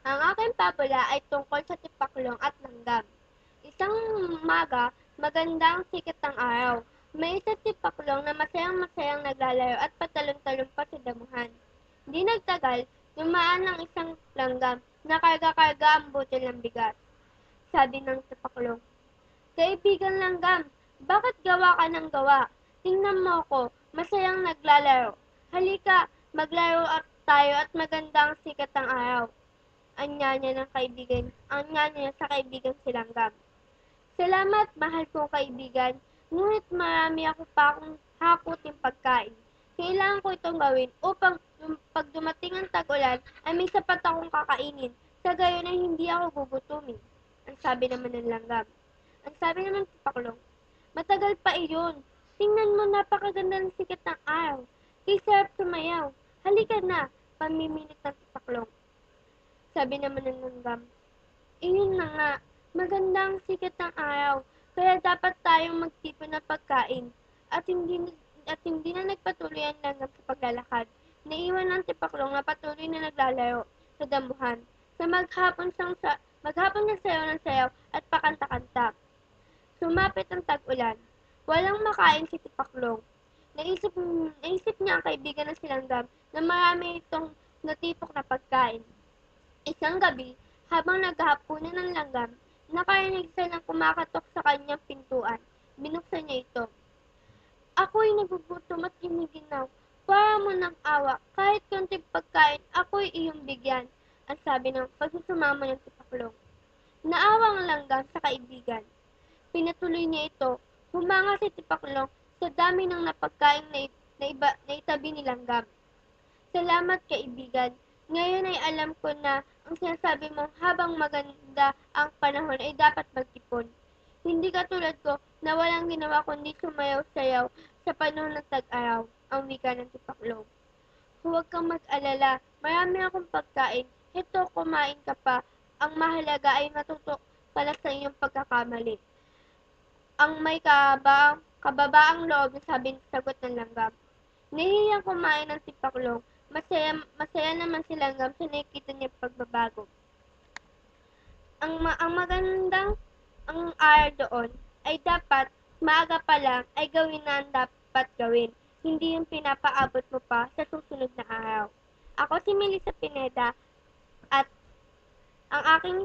Ang aking papula ay tungkol sa tipaklong at langgam. Isang umaga, magandang sikat ng araw. May isang tipaklong na masayang-masayang naglalaro at patalon-talon pa sa damuhan. Di nagtagal, dumaan ang isang langgam na karga-karga ang butil ng bigas. Sabi ng tipaklong, "Kaibigan langgam, bakit gawa ka ng gawa? Tingnan mo ko, masayang naglalaro. Halika, maglaro at tayo at magandang sikat ng araw." Anya niya sa kaibigan si Langgam. "Salamat, mahal kong kaibigan, ngunit marami ako pa akong hakuting pagkain. Kailangan ko itong gawin upang pag dumating ang tag-ulan ay may sapat akong kakainin, sa gayon ay hindi ako gugutumin." Ang sabi naman ng Langgam. Ang sabi naman ng Tipaklong, "Matagal pa iyon. Tingnan mo, napakaganda ng sikat ng araw. Kay sarap sumayaw. Halika na," pamimilit ng Tipaklong. Sabi naman ng Langgam, "Iyon na nga, maganda ang sikat ng araw, kaya dapat tayong magtipon ng pagkain." At hindi na nagpatuloy ang langgam sa paglalakad. Naiwan ang tipaklong na patuloy na naglalaro sa damuhan. Maghapon siyang sayaw ng sayaw at pakanta-kanta. Sumapit ang tag-ulan. Walang makain si tipaklong. Naisip, naisip niya ang kaibigan ng silanggam na marami itong natipok na pagkain. Isang gabi, habang naghahapunan ng langgam, nakarinig siya ng kumakatok sa kanyang pintuan. Binuksan niya ito. "Ako'y nagugutom at giniginaw. Para mo ng awa, kahit konting pagkain, ako'y iyong bigyan," ang sabi ng pagsusumamo ng tipaklong. Naawa ang langgam sa kaibigan. Pinatuloy niya ito. Humanga si tipaklong sa dami ng napagkaing naitabi ni langgam. "Salamat, kaibigan. Ngayon ay alam ko na ang sinasabi mong habang maganda ang panahon ay dapat magtipon. Hindi katulad ko na walang ginawa kundi sumayaw-sayaw sa panahon ng tag-araw," ang wika ng tipaklong. "Huwag kang mag-alala, marami akong pagkain. Heto, kumain ka pa. Ang mahalaga ay matuto ka lang sa iyong pagkakamali." Ang may kababaang loob na sagot ng langgam. Nahihiyang kumain ng tipaklong. Masaya masaya naman si langgam sa nakikita niyang pagbabago. Ang magandang ang aral doon ay dapat maaga pa lang ay gawin na ang dapat gawin, hindi yung pinapaabot mo pa sa susunod na araw. Ako si Melissa Pineda at ang aking